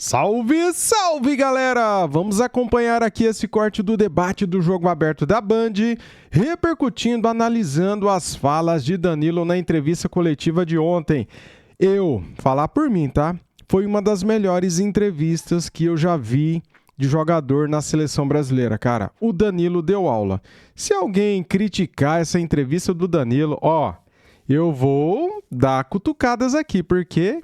Salve, salve, galera! Vamos acompanhar aqui esse corte do debate do Jogo Aberto da Band, repercutindo, analisando as falas de Danilo na entrevista coletiva de ontem. Falar por mim, tá? Foi uma das melhores entrevistas que eu já vi de jogador na seleção brasileira, cara. O Danilo deu aula. Se alguém criticar essa entrevista do Danilo, eu vou dar cutucadas aqui, porque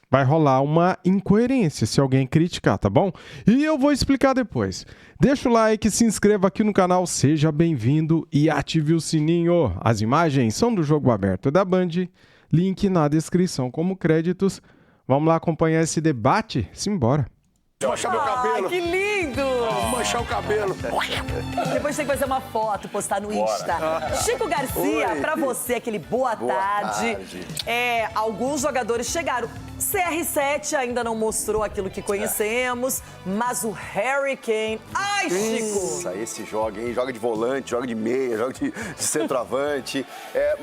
vai rolar uma incoerência se alguém criticar, tá bom? E eu vou explicar depois. Deixa o like, se inscreva aqui no canal, seja bem-vindo e ative o sininho. As imagens são do Jogo Aberto da Band, link na descrição como créditos. Vamos lá acompanhar esse debate? Simbora. Manchar meu cabelo. Que lindo! Manchar o cabelo. Depois tem que fazer uma foto, postar no Insta. Chico Garcia, pra você, aquele boa tarde. Alguns jogadores chegaram. CR7 ainda não mostrou aquilo que conhecemos, mas o Harry Kane... Ai, Chico! Nossa, esse joga, hein? Joga de volante, joga de meia, joga de centroavante.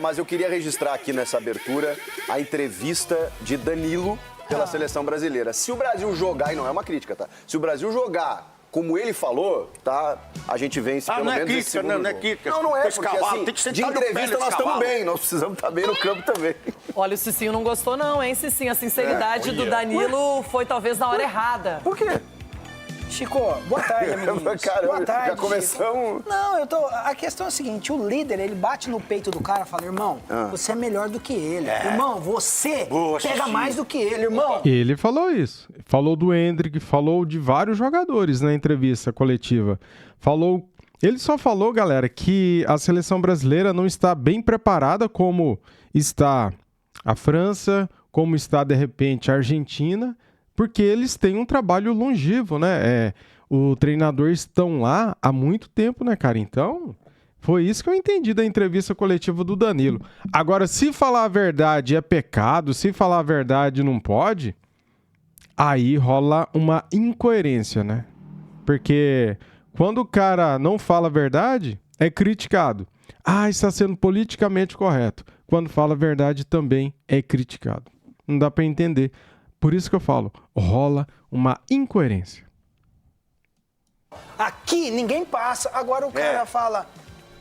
Mas eu queria registrar aqui nessa abertura a entrevista de Danilo pela seleção brasileira. Se o Brasil jogar, e não é uma crítica, tá? Se o Brasil jogar como ele falou, tá? A gente vence pelo menos esse segundo jogo. Não é crítica. Não é, porque assim, de entrevista nós estamos bem, nós precisamos estar bem no campo também. Olha, o Cicinho não gostou não, hein, Cicinho? A sinceridade do Danilo foi talvez na hora errada. Por quê? Chico, boa tarde, amiguinhos. Caramba, boa tarde. já começamos... Não, a questão é a seguinte, o líder, ele bate no peito do cara e fala, irmão, você é melhor do que ele. Irmão, você pega mais do que ele, irmão. Ele falou isso. Falou do Endrick, falou de vários jogadores na entrevista coletiva. Ele só falou, galera, que a seleção brasileira não está bem preparada como está a França, como está, de repente, a Argentina, porque eles têm um trabalho longevo, né? O treinador estão lá há muito tempo, né, cara? Então, foi isso que eu entendi da entrevista coletiva do Danilo. Agora, se falar a verdade é pecado, se falar a verdade não pode, aí rola uma incoerência, né? Porque quando o cara não fala a verdade, é criticado. Está sendo politicamente correto. Quando fala a verdade, também é criticado. Não dá para entender. Por isso que eu falo, rola uma incoerência. Aqui ninguém passa, agora o cara fala,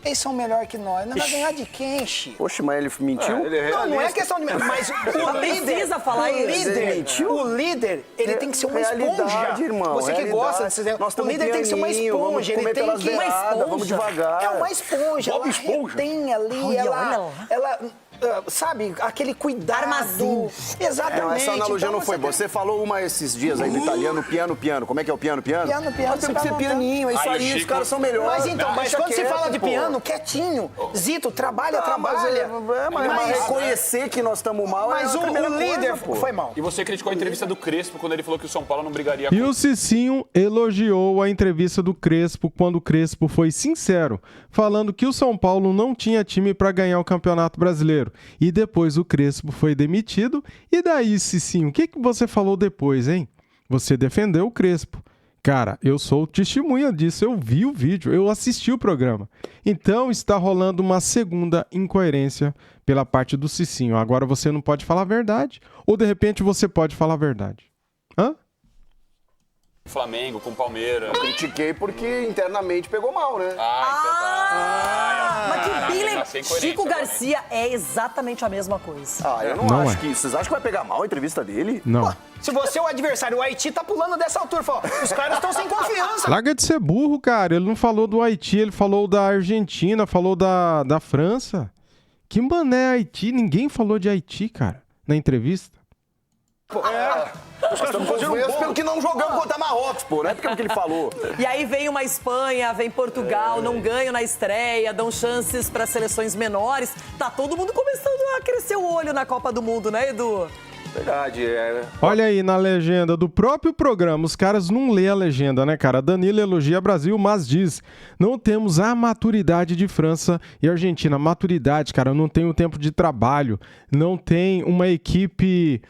eles são melhor que nós. Não vai ganhar de quem, Chico? Poxa, mas ele mentiu? Não é questão de... Mas o líder... Precisa falar isso. O líder, ele tem que ser uma esponja. Irmão, você que gosta desse... O líder tem que ser uma esponja. Ele tem que... Uma esponja? Vamos devagar. É uma esponja. Bob Ela Esponja. retém ali, ela sabe, aquele cuidado. Armazém. Exatamente. Não, essa analogia então, não foi boa. Você falou uma esses dias aí do italiano, piano. Como é que é o piano? Piano. Nós temos que ser pianinho, é isso aí, os caras são melhores. Mas quando você fala de piano, quietinho, Zito, trabalha. Mas reconhecer que nós estamos mal mas é a primeira o líder coisa, foi mal. E você criticou a entrevista do Crespo quando ele falou que o São Paulo não brigaria E o Cicinho elogiou a entrevista do Crespo quando o Crespo foi sincero, falando que o São Paulo não tinha time para ganhar o Campeonato Brasileiro. E depois o Crespo foi demitido. E daí, Cicinho, o que você falou depois, hein? Você defendeu o Crespo. Cara, eu sou testemunha disso, eu vi o vídeo, eu assisti o programa. Então está rolando uma segunda incoerência pela parte do Cicinho. Agora você não pode falar a verdade, ou de repente você pode falar a verdade. Hã? Flamengo com Palmeiras. Eu critiquei porque internamente pegou mal, né? Mas que bem tá sem coerência, Chico Garcia é exatamente a mesma coisa. Eu não acho que... Vocês acham que vai pegar mal a entrevista dele? Não. Se você é o adversário, o Haiti tá pulando dessa altura. Fala, os caras estão sem confiança. Larga de ser burro, cara. Ele não falou do Haiti, ele falou da Argentina, falou da França. Que mané Haiti? Ninguém falou de Haiti, cara, na entrevista. Nós estamos confusos pelo que não jogamos contra Marrocos, não é porque ele falou. E aí vem uma Espanha, vem Portugal, não ganham na estreia, dão chances para seleções menores. Tá todo mundo começando a crescer o olho na Copa do Mundo, né, Edu? Verdade, Olha aí na legenda do próprio programa, os caras não lê a legenda, né, cara? Danilo elogia Brasil, mas diz, não temos a maturidade de França e Argentina. Maturidade, cara, não tem o tempo de trabalho, não tem uma equipe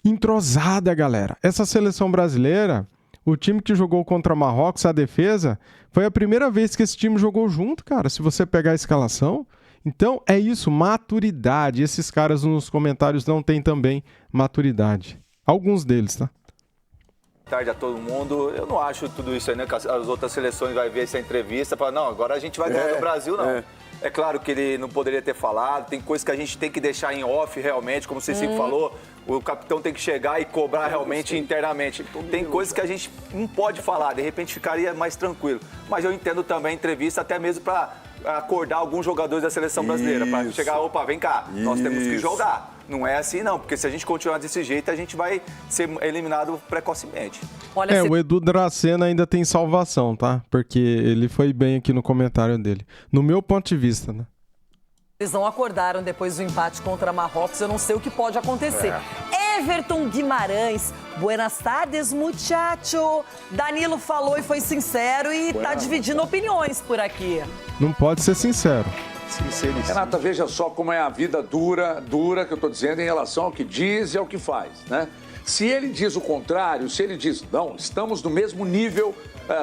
entrosada, galera. Essa seleção brasileira, o time que jogou contra Marrocos, a defesa, foi a primeira vez que esse time jogou junto, cara. Se você pegar a escalação... Então, é isso, maturidade. Esses caras nos comentários não têm também maturidade. Alguns deles, tá? Tarde a todo mundo. Eu não acho tudo isso aí, né? Que as outras seleções vai ver essa entrevista e falar, não, agora a gente vai ganhar do Brasil, não. É claro que ele não poderia ter falado, tem coisas que a gente tem que deixar em off realmente, como você sempre falou, o capitão tem que chegar e cobrar realmente internamente. Tem coisas que a gente não pode falar, de repente ficaria mais tranquilo. Mas eu entendo também a entrevista até mesmo para acordar alguns jogadores da seleção brasileira, para chegar, opa, vem cá, nós temos que jogar. Não é assim não, porque se a gente continuar desse jeito, a gente vai ser eliminado precocemente. Olha, o Edu Dracena ainda tem salvação, tá? Porque ele foi bem aqui no comentário dele. No meu ponto de vista, né? Eles não acordaram depois do empate contra Marrocos, eu não sei o que pode acontecer. Everton Guimarães, buenas tardes, muchacho. Danilo falou e foi sincero e tá dividindo opiniões por aqui. Não pode ser sincero. Renata, veja só como é a vida dura que eu estou dizendo em relação ao que diz e ao que faz, né? Se ele diz o contrário, se ele diz, não, estamos no mesmo nível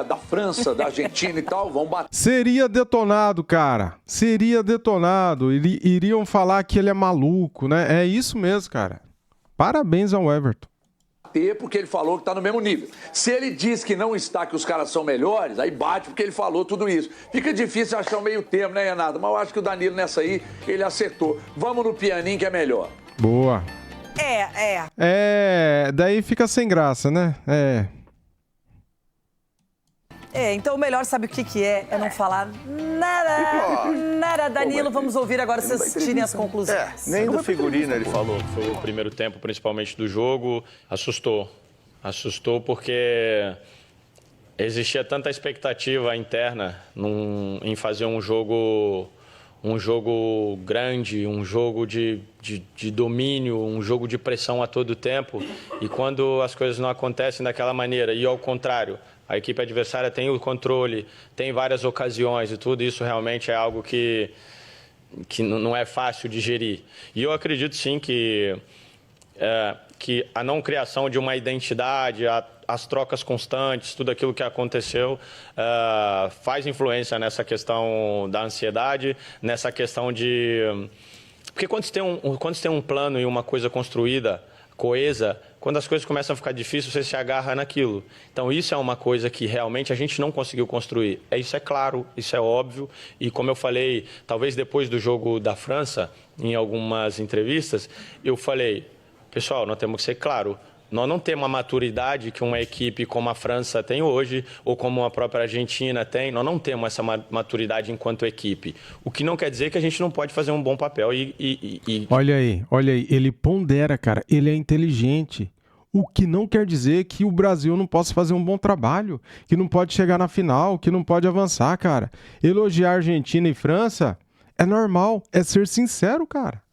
da França, da Argentina e tal, vão bater. Seria detonado, cara. Seria detonado. Iriam falar que ele é maluco, né? É isso mesmo, cara. Parabéns ao Everton. Porque ele falou que está no mesmo nível. Se ele diz que não está, que os caras são melhores, aí bate porque ele falou tudo isso. Fica difícil achar o meio termo, né, Renato? Mas eu acho que o Danilo nessa aí, ele acertou. Vamos no pianinho que é melhor. Boa. Daí fica sem graça, né? Então o melhor, sabe o que é? É não falar nada. Danilo, vamos ouvir agora vocês tirem as conclusões. Nem do figurino ele falou. Foi o primeiro tempo, principalmente do jogo, assustou. Assustou porque existia tanta expectativa interna em fazer um jogo grande, um jogo de domínio, um jogo de pressão a todo tempo. E quando as coisas não acontecem daquela maneira, e ao contrário, a equipe adversária tem o controle, tem várias ocasiões e tudo, isso realmente é algo que não é fácil de gerir. E eu acredito sim que a não criação de uma identidade, as trocas constantes, tudo aquilo que aconteceu, faz influência nessa questão da ansiedade, nessa questão de... Porque quando você tem um plano e uma coisa construída, coesa, quando as coisas começam a ficar difíceis, você se agarra naquilo. Então, isso é uma coisa que realmente a gente não conseguiu construir. Isso é claro, isso é óbvio. E como eu falei, talvez depois do jogo da França, em algumas entrevistas, eu falei, pessoal, nós temos que ser claro. Nós não temos a maturidade que uma equipe como a França tem hoje, ou como a própria Argentina tem. Nós não temos essa maturidade enquanto equipe. O que não quer dizer que a gente não pode fazer um bom papel. Olha aí. Ele pondera, cara. Ele é inteligente. O que não quer dizer que o Brasil não possa fazer um bom trabalho, que não pode chegar na final, que não pode avançar, cara. Elogiar Argentina e França é normal, é ser sincero, cara.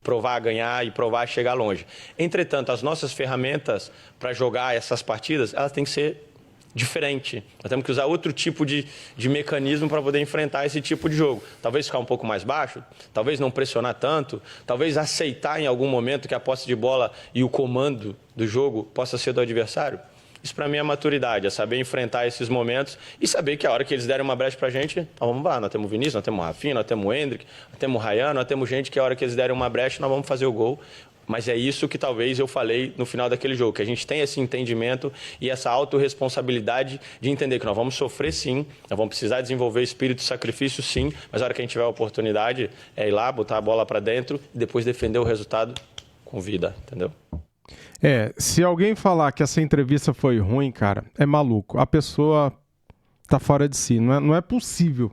Provar a ganhar e provar a chegar longe. Entretanto, as nossas ferramentas para jogar essas partidas, elas têm que ser diferentes. Nós temos que usar outro tipo de mecanismo para poder enfrentar esse tipo de jogo. Talvez ficar um pouco mais baixo, talvez não pressionar tanto, talvez aceitar em algum momento que a posse de bola e o comando do jogo possa ser do adversário. Isso para mim é maturidade, é saber enfrentar esses momentos e saber que a hora que eles derem uma brecha pra gente, nós vamos lá, nós temos o Vinícius, nós temos o Rafinha, nós temos o Endrick, nós temos o Ryan, nós temos gente que a hora que eles derem uma brecha, nós vamos fazer o gol. Mas é isso que talvez eu falei no final daquele jogo, que a gente tem esse entendimento e essa autorresponsabilidade de entender que nós vamos sofrer sim, nós vamos precisar desenvolver espírito de sacrifício sim, mas a hora que a gente tiver a oportunidade é ir lá, botar a bola para dentro e depois defender o resultado com vida, entendeu? Se alguém falar que essa entrevista foi ruim, cara, é maluco. A pessoa tá fora de si. Não é possível.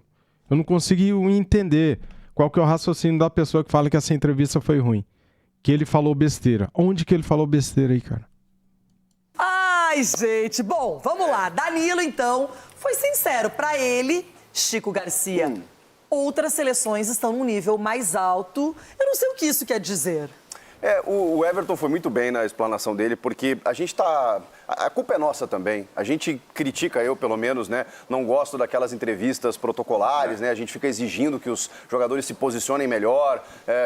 Eu não consigo entender qual que é o raciocínio da pessoa que fala que essa entrevista foi ruim. Que ele falou besteira. Onde que ele falou besteira aí, cara? Ai, gente. Bom, vamos lá. Danilo, então, foi sincero. Pra ele, Chico Garcia, outras seleções estão num nível mais alto. Eu não sei o que isso quer dizer. O Everton foi muito bem na explanação dele, porque a gente está a culpa é nossa também. A gente critica, eu pelo menos, né? Não gosto daquelas entrevistas protocolares, né? A gente fica exigindo que os jogadores se posicionem melhor,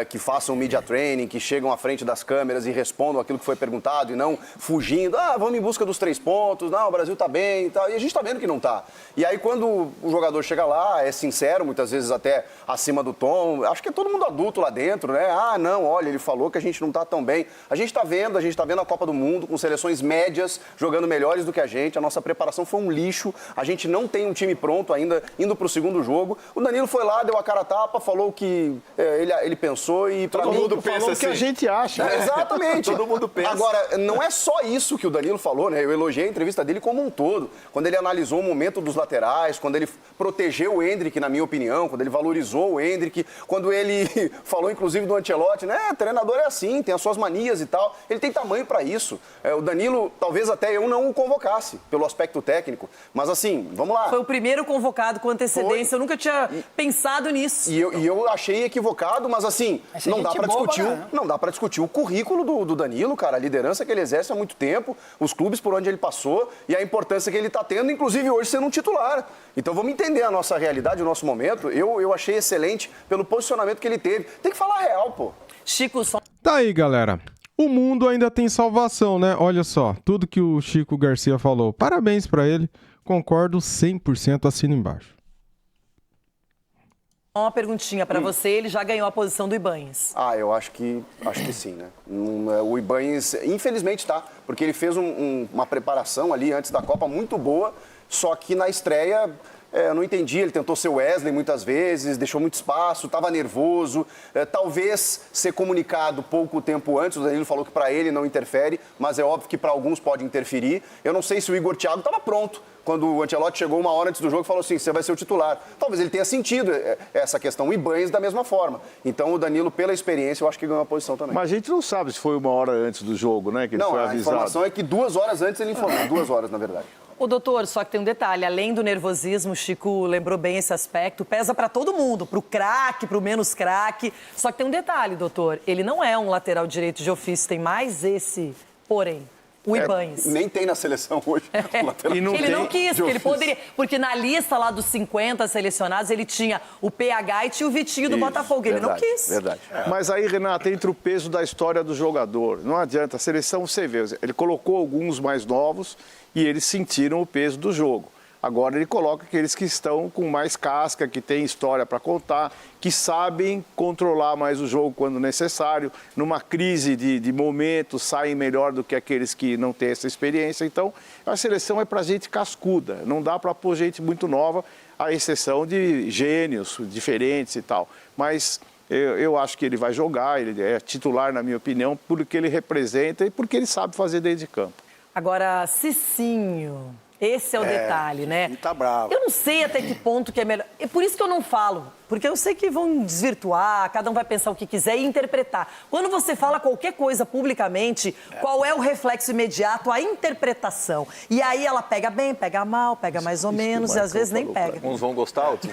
que façam media training, que chegam à frente das câmeras e respondam aquilo que foi perguntado e não fugindo. Vamos em busca dos 3 pontos, não, o Brasil tá bem e tal. E a gente tá vendo que não tá. E aí quando o jogador chega lá, é sincero, muitas vezes até acima do tom, acho que é todo mundo adulto lá dentro, né? Não, olha, ele falou que a gente não tá tão bem. A gente tá vendo a Copa do Mundo com seleções médias jogando melhores do que a nossa preparação foi um lixo, a gente não tem um time pronto ainda, indo pro segundo jogo. O Danilo foi lá, deu a cara a tapa, falou o que ele pensou e pra mim... Todo mundo pensa assim. O que a gente acha. Exatamente. Todo mundo pensa. Agora, não é só isso que o Danilo falou, né? Eu elogiei a entrevista dele como um todo, quando ele analisou o momento dos laterais, quando ele protegeu o Endrick, na minha opinião, quando ele valorizou o Endrick, quando ele falou, inclusive, do Ancelotti, né? Treinador é assim, tem as suas manias e tal. Ele tem tamanho pra isso. O Danilo, talvez até eu não o convocasse, pelo aspecto técnico. Mas assim, vamos lá. Foi o primeiro convocado com antecedência. Foi. Eu nunca tinha pensado nisso. E eu achei equivocado, mas assim, não dá pra discutir, não dá para discutir o currículo do Danilo, cara, a liderança que ele exerce há muito tempo, os clubes por onde ele passou e a importância que ele tá tendo, inclusive hoje sendo um titular. Então vamos entender a nossa realidade, o nosso momento. Eu achei excelente pelo posicionamento que ele teve. Tem que falar a real, pô. Chico, só... Tá aí, galera. O mundo ainda tem salvação, né? Olha só, tudo que o Chico Garcia falou. Parabéns pra ele. Concordo 100%, assino embaixo. Uma perguntinha pra você, ele já ganhou a posição do Ibanhes. Eu acho que sim, né? O Ibanhes, infelizmente tá, porque ele fez uma preparação ali antes da Copa muito boa, só que na estreia... eu não entendi, ele tentou ser Wesley muitas vezes, deixou muito espaço, estava nervoso, talvez ser comunicado pouco tempo antes, o Danilo falou que para ele não interfere, mas é óbvio que para alguns pode interferir. Eu não sei se o Igor Thiago estava pronto, quando o Ancelotti chegou uma hora antes do jogo e falou assim, você vai ser o titular. Talvez ele tenha sentido essa questão, o Ibanhes da mesma forma. Então o Danilo, pela experiência, eu acho que ganhou a posição também. Mas a gente não sabe se foi uma hora antes do jogo, né, que ele foi avisado. A informação é que 2 horas antes ele informou, 2 horas na verdade. Ô, doutor, só que tem um detalhe, além do nervosismo, o Chico lembrou bem esse aspecto, pesa pra todo mundo, pro craque, pro menos craque. Só que tem um detalhe, doutor, ele não é um lateral direito de ofício, tem mais esse, porém, o Ibanhes. Nem tem na seleção hoje. E não ele tem não quis, porque ele poderia, porque na lista lá dos 50 selecionados, ele tinha o PH e tinha o Vitinho do Botafogo, ele não quis. Verdade. Mas aí, Renata, entra o peso da história do jogador. Não adianta, a seleção, você vê, ele colocou alguns mais novos e eles sentiram o peso do jogo. Agora ele coloca aqueles que estão com mais casca, que têm história para contar, que sabem controlar mais o jogo quando necessário. Numa crise de momento, saem melhor do que aqueles que não têm essa experiência. Então, a seleção é para gente cascuda, não dá para pôr gente muito nova, à exceção de gênios diferentes e tal. Mas eu acho que ele vai jogar, ele é titular, na minha opinião, por o que ele representa e porque ele sabe fazer dentro de campo. Agora, Cicinho, esse é o detalhe, né? Ele tá bravo. Eu não sei até que ponto que é melhor. É por isso que eu não falo, porque eu sei que vão desvirtuar, cada um vai pensar o que quiser e interpretar. Quando você fala qualquer coisa publicamente, qual é o reflexo imediato? A interpretação. E aí ela pega bem, pega mal, pega mais ou menos, e às vezes nem pega. Uns vão gostar, outros.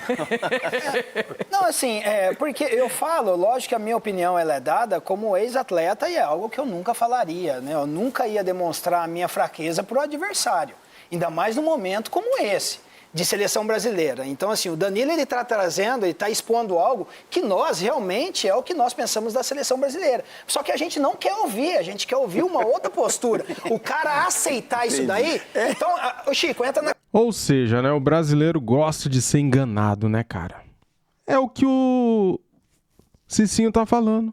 Não, assim, porque eu falo, lógico que a minha opinião ela é dada como ex-atleta e é algo que eu nunca falaria, né? Eu nunca ia demonstrar a minha fraqueza para o adversário, ainda mais num momento como esse, de seleção brasileira. Então, assim, o Danilo, ele está trazendo, ele está expondo algo que nós, realmente, é o que nós pensamos da seleção brasileira. Só que a gente não quer ouvir, a gente quer ouvir uma outra postura. O cara aceitar isso daí... Então, o Chico, entra na... Ou seja, né, o brasileiro gosta de ser enganado, né, cara? É o que o Cicinho tá falando.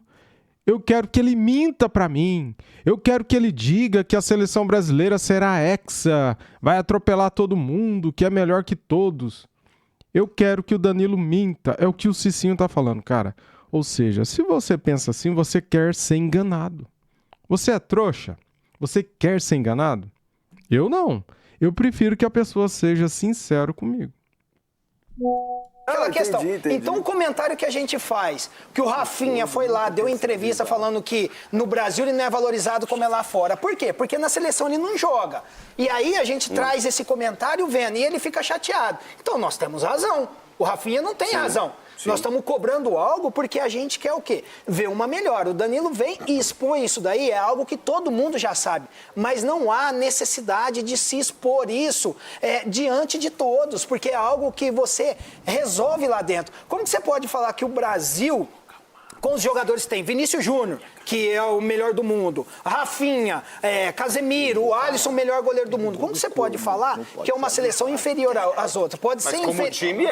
Eu quero que ele minta pra mim. Eu quero que ele diga que a seleção brasileira será hexa, vai atropelar todo mundo, que é melhor que todos. Eu quero que o Danilo minta. É o que o Cicinho tá falando, cara. Ou seja, se você pensa assim, você quer ser enganado. Você é trouxa? Você quer ser enganado? Eu não. Eu prefiro que a pessoa seja sincera comigo. Aquela questão. Então, o comentário que a gente faz, que o Rafinha foi lá, deu entrevista falando que no Brasil ele não é valorizado como é lá fora. Por quê? Porque na seleção ele não joga. E aí a gente traz esse comentário vendo e ele fica chateado. Então, nós temos razão. O Rafinha não tem razão. Sim. Nós estamos cobrando algo porque a gente quer o quê? Ver uma melhora. O Danilo vem e expõe isso daí, é algo que todo mundo já sabe. Mas não há necessidade de se expor isso diante de todos, porque é algo que você resolve lá dentro. Como que você pode falar que o Brasil, com os jogadores que tem, Vinícius Júnior, que é o melhor do mundo, Rafinha, Casemiro, o Alisson, o melhor goleiro do mundo. Como você pode falar que é uma seleção inferior às outras? Pode ser como inferior. time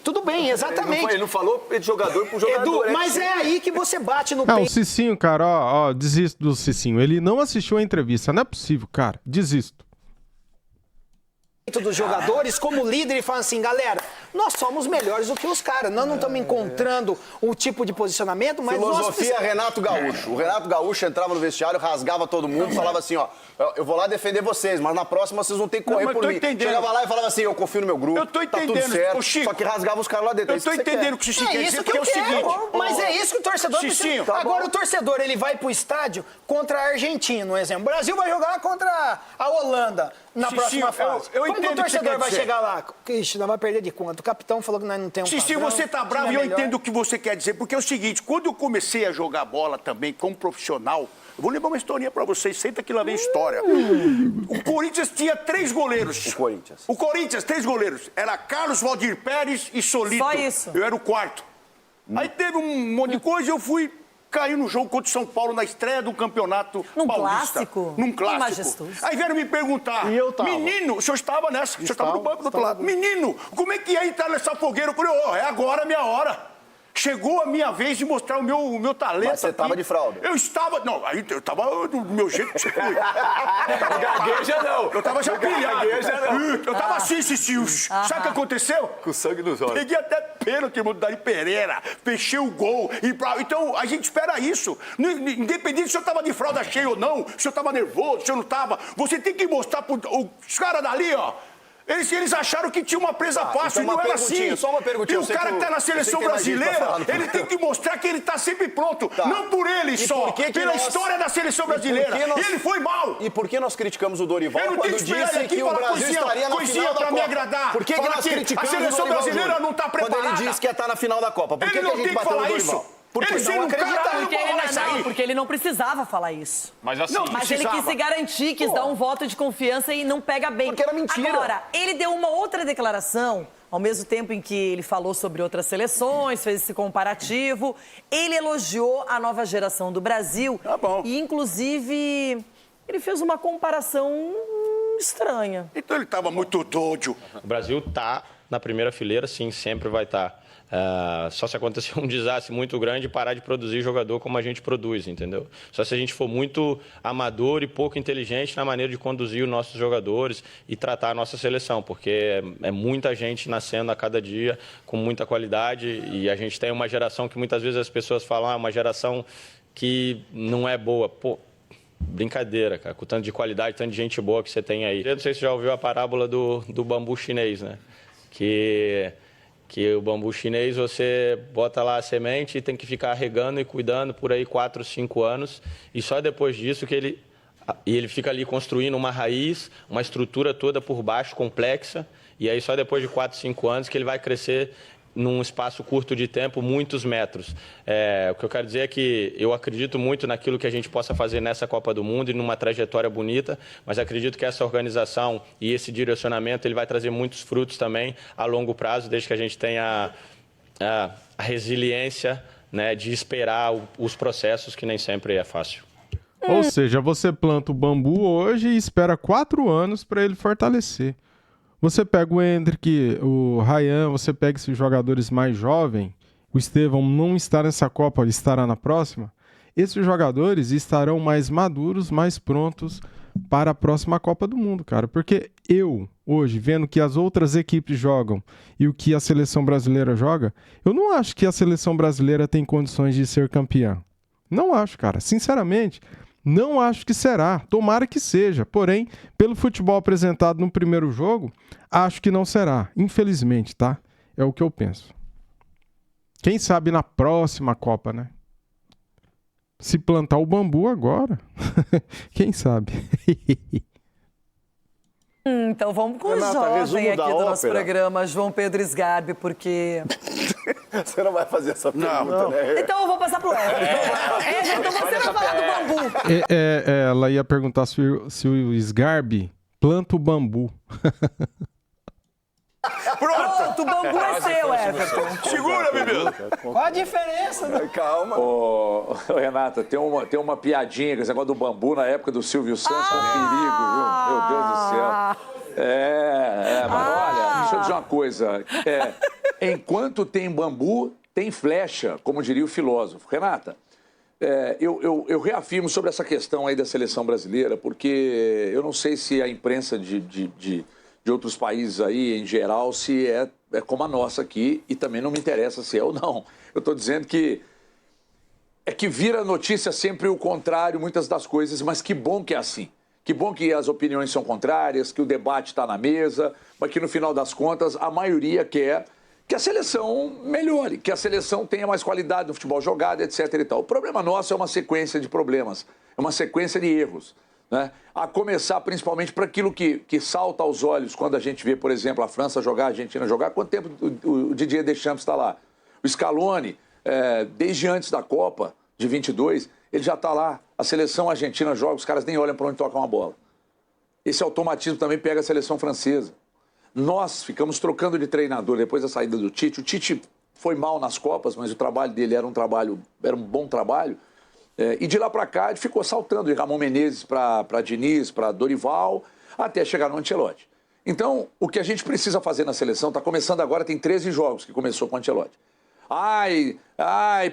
Tudo bem, exatamente. Ele não falou de jogador por jogador. Edu, mas é aí que você bate no peito. O Cicinho, cara, ó, desisto do Cicinho. Ele não assistiu a entrevista, não é possível, cara. Desisto. Dos jogadores, como líder, e fala assim, galera, nós somos melhores do que os caras, nós não estamos encontrando um tipo de posicionamento, mas filosofia Renato Gaúcho. O Renato Gaúcho entrava no vestiário, rasgava todo mundo, falava assim, ó, eu vou lá defender vocês, mas na próxima vocês vão ter que correr por mim. Entendendo. Chegava lá e falava assim, eu confio no meu grupo, eu tô entendendo, tá tudo certo, Chico, só que rasgava os caras lá dentro. Eu tô entendendo o que o Cicinho quer dizer, porque é o seguinte... Mas é isso que o torcedor precisa. Tá agora o torcedor, ele vai pro estádio contra a Argentina, um exemplo. O Brasil vai jogar contra a Holanda na próxima fase. Eu Como que o torcedor vai dizer. chegar lá? Ixi, nós vamos perder de conta. O capitão falou que nós não temos Se você tá bravo, e eu entendo o que você quer dizer, porque é o seguinte, quando eu comecei a jogar bola também como profissional, eu vou levar uma historinha pra vocês, senta que lá vem história. O Corinthians tinha 3 goleiros. O Corinthians, 3 goleiros. Era Carlos, Valdir Pérez e Solito. Só isso. Eu era o 4º. Aí teve um monte de coisa e eu fui cair no jogo contra o São Paulo na estreia do Campeonato Paulista. Num clássico? Majestoso. Aí vieram me perguntar, E eu tava. menino, o senhor estava nessa, o senhor estava no banco do outro lado. Menino, como é que ia entrar nessa fogueira? Eu falei, é agora a minha hora. Chegou a minha vez de mostrar o meu talento. Mas você tava de fralda? Eu estava... Não, aí eu tava do meu jeito que você foi. Gagueja não. Eu tava já pilhado. Gagueja não. Eu tava assim, Cicius. Sabe o que aconteceu? Com sangue nos olhos. Peguei até pênalti, irmão do Dari Pereira. Fechei o gol. Então, a gente espera isso. Independente se eu tava de fralda cheia ou não, se eu tava nervoso, se eu não tava. Você tem que mostrar os caras dali, ó. Eles acharam que tinha uma presa fácil, então e não era assim. Só uma perguntinha. E o cara que tá na seleção brasileira, ele tem que mostrar que ele tá sempre pronto. Tá. Não por ele só, pela história da seleção brasileira. Ele foi mal. E por que nós criticamos o Dorival Eu não tenho quando que esperar ele disse aqui que o falar Brasil estaria na final da pra me Copa? agradar. Por que Falar nós que criticamos a seleção o Dorival brasileira Júnior? não tá preparada? Quando ele disse que ia estar na final da Copa. Por que Ele a não gente tem que bateu no falar Dorival? isso. Porque Ele não acreditava. Porque ele não precisava falar isso. Mas assim, Mas ele quis se garantir, quis dar um voto de confiança e não pega bem. Porque era mentira. Agora, ele deu uma outra declaração, ao mesmo tempo em que ele falou sobre outras seleções, fez esse comparativo. Ele elogiou a nova geração do Brasil. Tá bom. E, inclusive, ele fez uma comparação estranha. Então ele tava muito doido. O Brasil tá na primeira fileira, sim, sempre vai estar. Só se acontecer um desastre muito grande e parar de produzir jogador como a gente produz, entendeu? Só se a gente for muito amador e pouco inteligente na maneira de conduzir os nossos jogadores e tratar a nossa seleção, porque é muita gente nascendo a cada dia com muita qualidade e a gente tem uma geração que muitas vezes as pessoas falam, uma geração que não é boa. Pô, brincadeira, cara, com tanto de qualidade, tanto de gente boa que você tem aí. Eu não sei se você já ouviu a parábola do bambu chinês, né? Que o bambu chinês, você bota lá a semente e tem que ficar regando e cuidando por aí 4, 5 anos. E só depois disso que ele fica ali construindo uma raiz, uma estrutura toda por baixo, complexa. E aí só depois de 4, 5 anos que ele vai crescer num espaço curto de tempo, muitos metros. O que eu quero dizer é que eu acredito muito naquilo que a gente possa fazer nessa Copa do Mundo e numa trajetória bonita, mas acredito que essa organização e esse direcionamento ele vai trazer muitos frutos também a longo prazo, desde que a gente tenha a resiliência, né, de esperar os processos, que nem sempre é fácil. Ou seja, você planta o bambu hoje e espera 4 anos para ele fortalecer. Você pega o Endrick, o Ryan, você pega esses jogadores mais jovens, o Estevão não está nessa Copa, ele estará na próxima. Esses jogadores estarão mais maduros, mais prontos para a próxima Copa do Mundo, cara. Porque eu, hoje, vendo que as outras equipes jogam e o que a seleção brasileira joga, eu não acho que a seleção brasileira tem condições de ser campeã. Não acho, cara. Sinceramente, não acho que será. Tomara que seja. Porém, pelo futebol apresentado no primeiro jogo, acho que não será. Infelizmente, tá? É o que eu penso. Quem sabe na próxima Copa, né? Se plantar o bambu agora, quem sabe? Então vamos com Renata, o jovem resumo aqui da do nosso ópera. programa, João Pedro Sgarbi, porque... Você não vai fazer essa pergunta, né? Então eu vou passar pro Everton. Então você vai falar do bambu. Ela ia perguntar se o Sgarbi planta o bambu. Pronto, o bambu é seu, Everton. Segura, bebê. Qual a diferença? Calma. Ô, Renata, tem uma piadinha com esse negócio do bambu na época do Silvio Santos, um perigo, viu? Meu Deus do céu. Mas olha, deixa eu dizer uma coisa. Enquanto tem bambu, tem flecha, como diria o filósofo. Renata, eu reafirmo sobre essa questão aí da seleção brasileira, porque eu não sei se a imprensa de outros países aí, em geral, se é como a nossa aqui, e também não me interessa se é ou não. Eu estou dizendo que vira notícia sempre o contrário, muitas das coisas, mas que bom que é assim. Que bom que as opiniões são contrárias, que o debate está na mesa, mas que no final das contas a maioria quer que a seleção melhore, que a seleção tenha mais qualidade no futebol jogado, etc. e tal. O problema nosso é uma sequência de problemas, é uma sequência de erros. Né? A começar principalmente para aquilo que salta aos olhos quando a gente vê, por exemplo, a França jogar, a Argentina jogar. Quanto tempo o Didier Deschamps está lá? O Scaloni, desde antes da Copa de 22, ele já está lá. A seleção argentina joga, os caras nem olham para onde toca uma bola. Esse automatismo também pega a seleção francesa. Nós ficamos trocando de treinador depois da saída do Tite. O Tite foi mal nas Copas, mas o trabalho dele era um bom trabalho. E de lá para cá, ele ficou saltando de Ramon Menezes para Diniz, para Dorival, até chegar no Ancelotti. Então, o que a gente precisa fazer na seleção, está começando agora, tem 13 jogos que começou com o Ancelotti. Ai,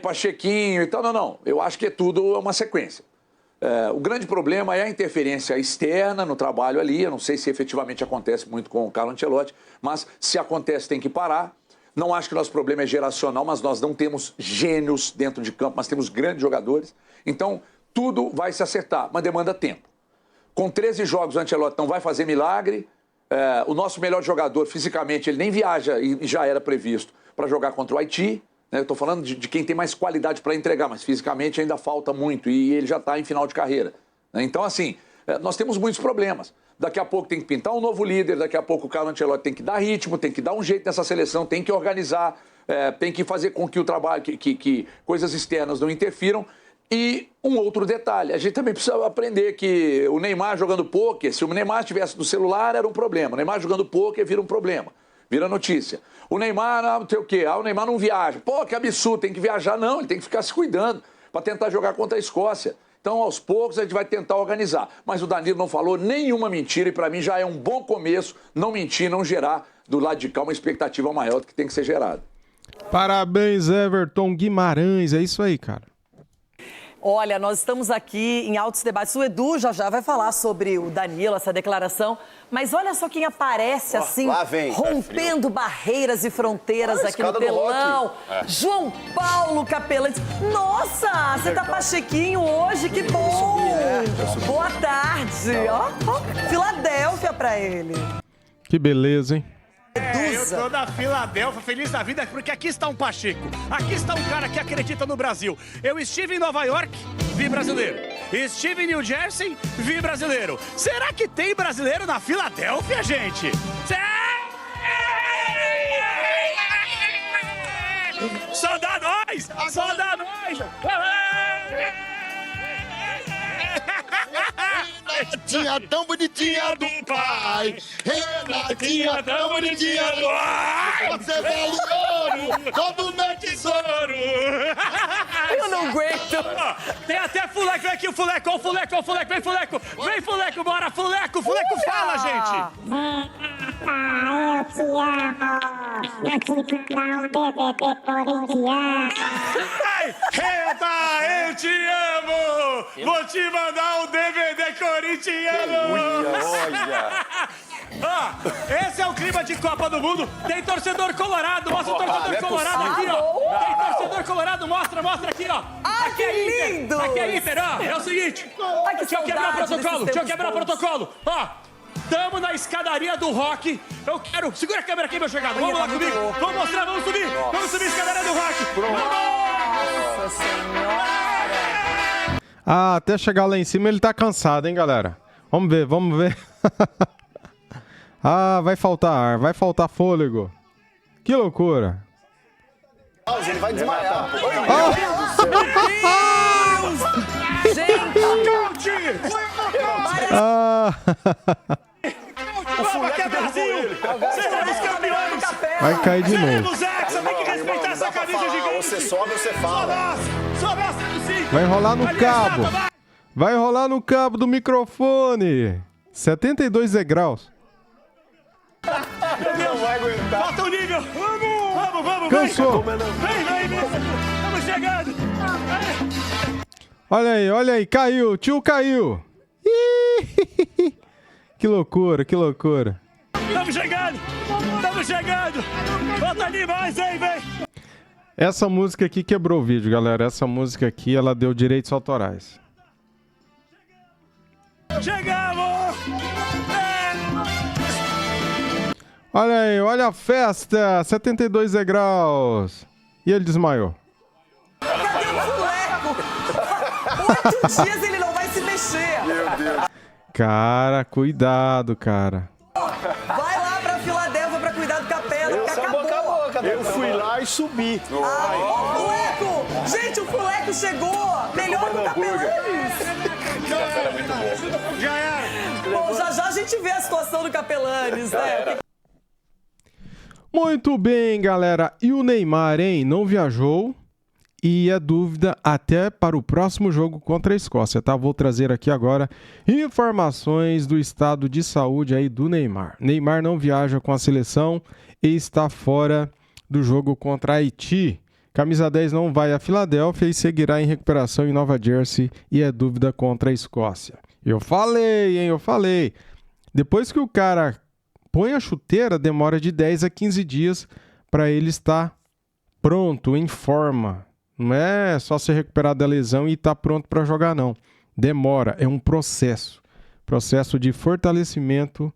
Pachequinho e tal. Não. Eu acho que é tudo uma sequência. O grande problema é a interferência externa no trabalho ali. Eu não sei se efetivamente acontece muito com o Carlo Ancelotti, mas se acontece tem que parar. Não acho que o nosso problema é geracional, mas nós não temos gênios dentro de campo, mas temos grandes jogadores. Então, tudo vai se acertar, mas demanda tempo. Com 13 jogos, o Ancelotti não vai fazer milagre. O nosso melhor jogador, fisicamente, ele nem viaja, e já era previsto, para jogar contra o Haiti. Eu estou falando de quem tem mais qualidade para entregar, mas fisicamente ainda falta muito e ele já está em final de carreira. Então, assim, nós temos muitos problemas. Daqui a pouco tem que pintar um novo líder, daqui a pouco o Carlo Ancelotti tem que dar ritmo, tem que dar um jeito nessa seleção, tem que organizar, tem que fazer com que o trabalho, que coisas externas não interfiram. E um outro detalhe, a gente também precisa aprender que o Neymar jogando pôquer, se o Neymar estivesse no celular era um problema, o Neymar jogando pôquer vira um problema. Vira notícia. O Neymar, não sei o quê. O Neymar não viaja. Pô, que absurdo, tem que viajar. Não, ele tem que ficar se cuidando para tentar jogar contra a Escócia. Então, aos poucos, a gente vai tentar organizar. Mas o Danilo não falou nenhuma mentira e, para mim, já é um bom começo não mentir, não gerar do lado de cá uma expectativa maior do que tem que ser gerada. Parabéns, Everton Guimarães. É isso aí, cara. Olha, nós estamos aqui em altos debates. O Edu já vai falar sobre o Danilo, essa declaração. Mas olha só quem aparece assim, rompendo barreiras e fronteiras aqui no telão. João Paulo Capelete. Nossa, você tá pachequinho hoje, que bom! Boa tarde. Ó, Filadélfia pra ele. Que beleza, hein? Eu tô da Filadélfia, feliz da vida, porque aqui está um Pacheco. Aqui está um cara que acredita no Brasil. Eu estive em Nova York, vi brasileiro. Estive em New Jersey, vi brasileiro. Será que tem brasileiro na Filadélfia, gente? Só dá nós! Só dá nós! Renatinha tão bonitinha do pai, Renatinha tão bonitinha do pai, você vale ouro, todo meu tesouro. Eu não aguento. Tem até Fuleco, vem aqui o Fuleco, ó o Fuleco, vem Fuleco, bora Fuleco, fala, gente. Eu te amo, eu te comprar um DVD corintiano. Reta, eu te amo, vou te mandar um DVD corintiano. Olha. Esse é o clima de Copa do Mundo. Tem torcedor colorado, mostra o torcedor colorado aqui, ó. Tem torcedor colorado, mostra aqui, ó. Ai, aqui é Inter, lindo! aqui é Inter, ó. É o seguinte, deixa eu quebrar o protocolo, ó. Tamo na escadaria do rock. Eu quero... Segura a câmera aqui, meu chegado. Vamos lá comigo. Vamos mostrar, vamos subir. Vamos subir a escadaria do rock. Nossa Senhora! Até chegar lá em cima ele tá cansado, hein, galera? Vamos ver. Ah, vai faltar ar, vai faltar fôlego. Que loucura. Ele vai desmaiar. O Fuleco derrubou ele. Seremos campeões. Vai cair de novo. Tem que respeitar essa camisa gigante. Ou você sobe ou você fala. Vai rolar no cabo. Vai rolar no cabo do microfone. 72 degraus. Não vai aguentar. Falta o nível. Vamos. Cansou. Vem. Estamos chegando. Olha aí, caiu. O tio caiu. Ih, que loucura. Estamos chegando. Falta ali mais, vem. Essa música aqui quebrou o vídeo, galera. Essa música aqui, ela deu direitos autorais. Chegamos! Olha aí, olha a festa! 72 degraus. E ele desmaiou. Cadê o Fuleco? 8 dias ele não vai se mexer. Meu Deus. Cara, cuidado, cara. Vai lá pra Filadélfia pra cuidar do Capela, porque acabou. Eu fui lá e subi. Ô, Fuleco! Gente, o Fuleco chegou! Melhor que o Capelanes! Já era! Bom, já a gente vê a situação do Capelanes, né? Muito bem, galera. E o Neymar, hein? Não viajou e é dúvida até para o próximo jogo contra a Escócia, tá? Vou trazer aqui agora informações do estado de saúde aí do Neymar. Neymar não viaja com a seleção e está fora do jogo contra a Haiti. Camisa 10 não vai a Filadélfia e seguirá em recuperação em Nova Jersey e é dúvida contra a Escócia. Eu falei, hein? Eu falei. Depois que o cara põe a chuteira, demora de 10 a 15 dias para ele estar pronto, em forma. Não é só se recuperar da lesão e estar pronto para jogar, não. Demora, é um processo. Processo de fortalecimento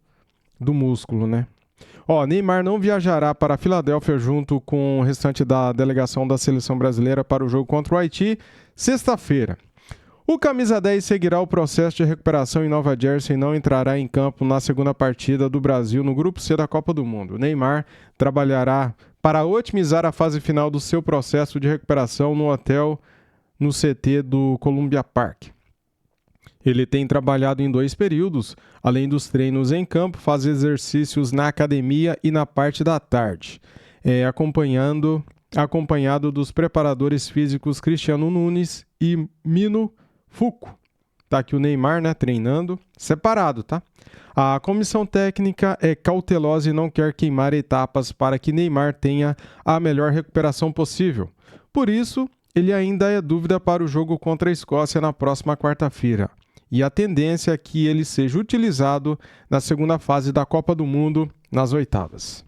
do músculo, né? Ó, Neymar não viajará para a Filadélfia junto com o restante da delegação da seleção brasileira para o jogo contra o Haiti, sexta-feira. O camisa 10 seguirá o processo de recuperação em Nova Jersey e não entrará em campo na segunda partida do Brasil no Grupo C da Copa do Mundo. Neymar trabalhará para otimizar a fase final do seu processo de recuperação no hotel no CT do Columbia Park. Ele tem trabalhado em 2 períodos, além dos treinos em campo, faz exercícios na academia e na parte da tarde, acompanhado dos preparadores físicos Cristiano Nunes e Mino Fuco. Tá aqui o Neymar, né, treinando, separado, tá? A comissão técnica é cautelosa e não quer queimar etapas para que Neymar tenha a melhor recuperação possível. Por isso, ele ainda é dúvida para o jogo contra a Escócia na próxima quarta-feira. E a tendência é que ele seja utilizado na segunda fase da Copa do Mundo, nas oitavas.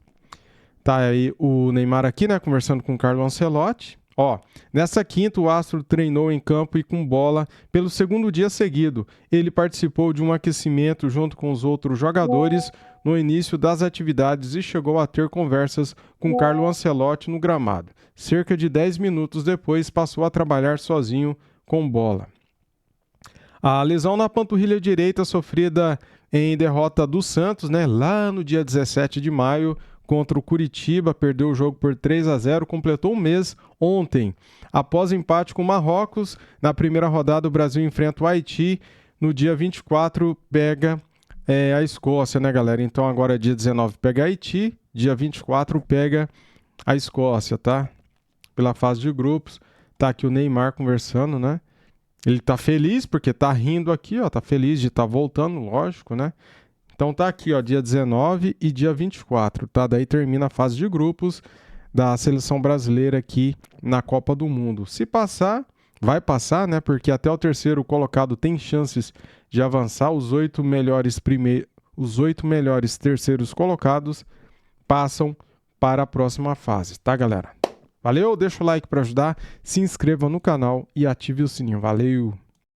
Tá aí o Neymar aqui, né, conversando com o Carlo Ancelotti. Ó, nessa quinta o astro treinou em campo e com bola pelo segundo dia seguido. Ele participou de um aquecimento junto com os outros jogadores no início das atividades e chegou a ter conversas com Carlo Ancelotti no gramado. Cerca de 10 minutos depois passou a trabalhar sozinho com bola. A lesão na panturrilha direita sofrida em derrota do Santos, né, lá no dia 17 de maio, contra o Curitiba, perdeu o jogo por 3-0, completou um mês ontem. Após empate com o Marrocos, na primeira rodada o Brasil enfrenta o Haiti, no dia 24 pega a Escócia, né, galera? Então agora dia 19 pega Haiti, dia 24 pega a Escócia, tá? Pela fase de grupos. Tá aqui o Neymar conversando, né? Ele tá feliz porque tá rindo aqui, ó, tá feliz de estar voltando, lógico, né? Então tá aqui, ó, dia 19 e dia 24, tá? Daí termina a fase de grupos da seleção brasileira aqui na Copa do Mundo. Se passar, vai passar, né? Porque até o terceiro colocado tem chances de avançar. Os 8 melhores terceiros colocados passam para a próxima fase, tá, galera? Valeu, deixa o like para ajudar, se inscreva no canal e ative o sininho. Valeu!